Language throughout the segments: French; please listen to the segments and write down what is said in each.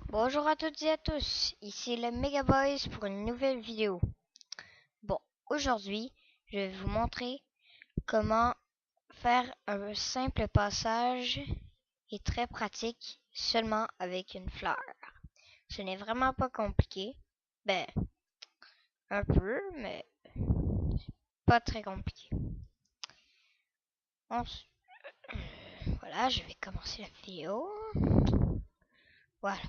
Bonjour à toutes et à tous, ici le Megaboys pour une nouvelle vidéo. Bon, aujourd'hui, je vais vous montrer comment faire un simple passage et très pratique seulement avec une fleur. Ce n'est vraiment pas compliqué. Ben, un peu, mais pas très compliqué. Voilà, je vais commencer la vidéo. Voilà.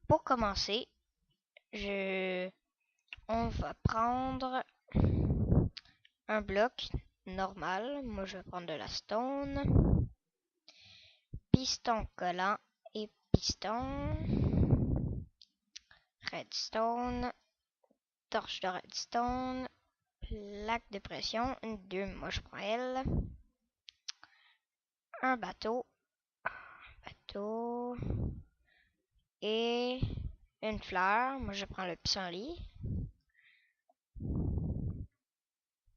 Pour commencer, on va prendre un bloc normal. Moi, je vais prendre de la stone. Piston collant et piston. Redstone. Torche de redstone. Plaque de pression. Une 2, moi je prends elle. Un bateau. Bateau. Et une fleur. Moi je prends le pissenlit.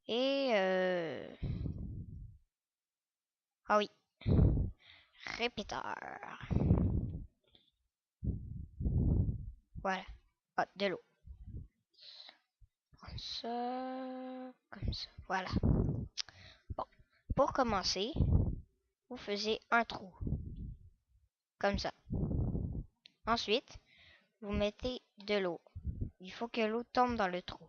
Et ah oui. Répéteur. Voilà. Ah, de l'eau. Comme ça. Comme ça. Voilà. Bon. Pour commencer, vous faisiez un trou. Comme ça. Ensuite, vous mettez de l'eau. Il faut que l'eau tombe dans le trou.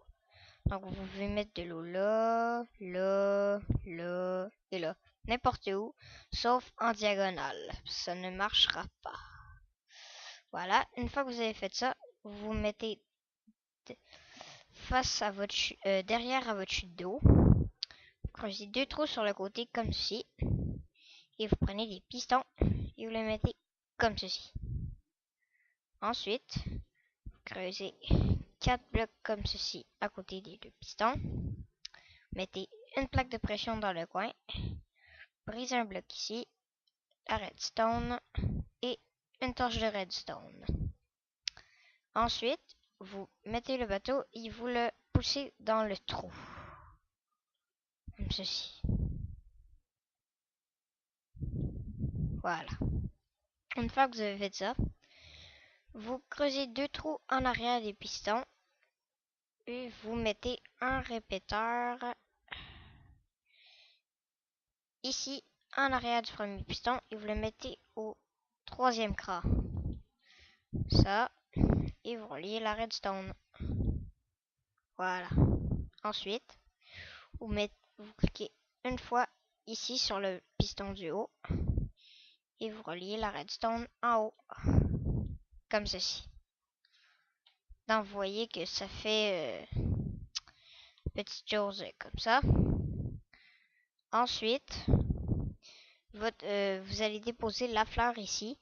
Donc, vous pouvez mettre de l'eau là, là, là et là. N'importe où, sauf en diagonale. Ça ne marchera pas. Voilà. Une fois que vous avez fait ça, vous vous mettez face à votre derrière à votre chute d'eau. Vous creusez 2 trous sur le côté comme ceci. Et vous prenez des pistons et vous les mettez comme ceci. Ensuite, vous creusez 4 blocs comme ceci à côté des 2 pistons. Mettez une plaque de pression dans le coin. Brisez un bloc ici. La redstone et une torche de redstone. Ensuite, vous mettez le bateau et vous le poussez dans le trou. Comme ceci. Voilà. Une fois que vous avez fait ça, vous creusez 2 trous en arrière des pistons et vous mettez un répéteur ici en arrière du premier piston et vous le mettez au 3e cran. Ça, et vous reliez la redstone. Voilà. Ensuite, vous cliquez une fois ici sur le piston du haut et vous reliez la redstone en haut. Comme ceci. Donc, vous voyez que ça fait petite chose comme ça. Ensuite, vous allez déposer la fleur ici.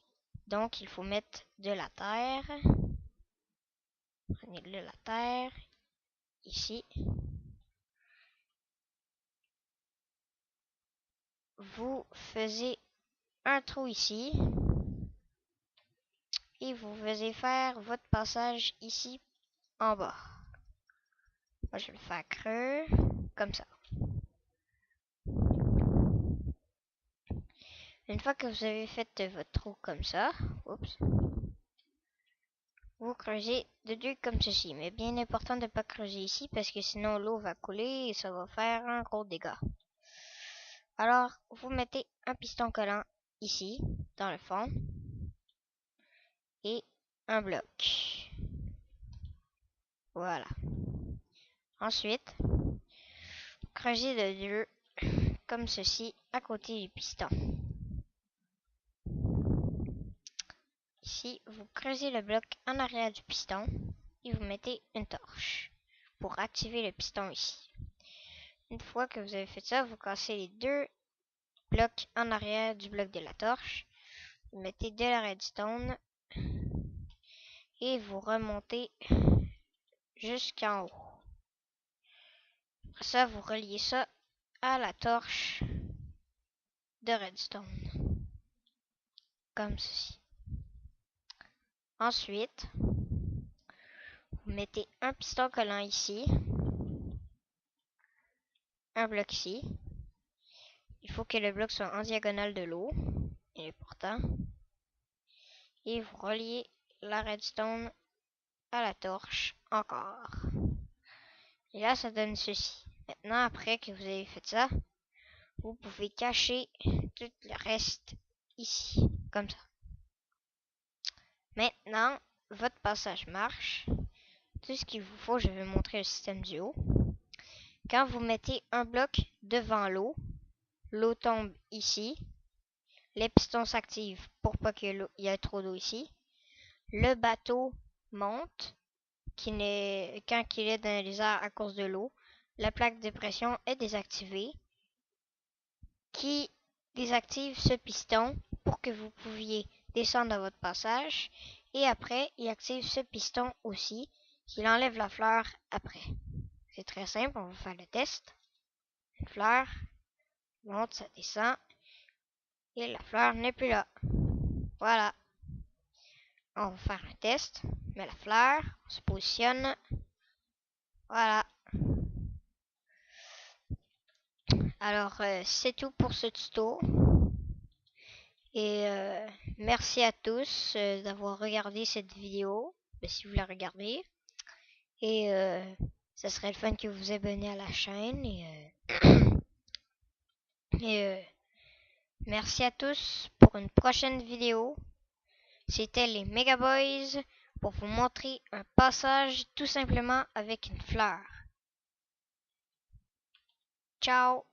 Donc, il faut mettre de la terre. Prenez de la terre ici. Vous faisiez un trou ici. Et vous faisiez faire votre passage ici en bas. Moi, je vais le faire creux, comme ça. Une fois que vous avez fait votre trou comme ça, oups, vous creusez de 2 comme ceci. Mais bien important de ne pas creuser ici parce que sinon l'eau va couler et ça va faire un gros dégât. Alors, vous mettez un piston collant ici, dans le fond, et un bloc. Voilà. Ensuite, creusez de 2 comme ceci à côté du piston. Ici, vous creusez le bloc en arrière du piston et vous mettez une torche pour activer le piston ici. Une fois que vous avez fait ça, vous cassez les 2 blocs en arrière du bloc de la torche. Vous mettez de la redstone et vous remontez jusqu'en haut. Après ça, vous reliez ça à la torche de redstone. Comme ceci. Ensuite, vous mettez un piston collant ici, un bloc ici. Il faut que le bloc soit en diagonale de l'eau, il est important. Et vous reliez la redstone à la torche encore. Et là, ça donne ceci. Maintenant, après que vous avez fait ça, vous pouvez cacher tout le reste ici, comme ça. Maintenant, votre passage marche. Tout ce qu'il vous faut, je vais montrer le système du haut. Quand vous mettez un bloc devant l'eau, l'eau tombe ici. Les pistons s'activent pour pas qu'il y ait trop d'eau ici. Le bateau monte quand il est dans les airs à cause de l'eau. La plaque de pression est désactivée qui désactive ce piston pour que vous pouviez descendre à votre passage. Et après, il active ce piston aussi qui enlève la fleur après. C'est très simple, on va faire le test. Une fleur monte, ça descend. Et la fleur n'est plus là. Voilà. On va faire un test. On met la fleur, on se positionne. Voilà. Alors, c'est tout pour ce tuto. Et merci à tous d'avoir regardé cette vidéo, si vous la regardez. Et ça serait le fun que vous abonnez à la chaîne. Et merci à tous pour une prochaine vidéo. C'était les Mega Boys pour vous montrer un passage tout simplement avec une fleur. Ciao!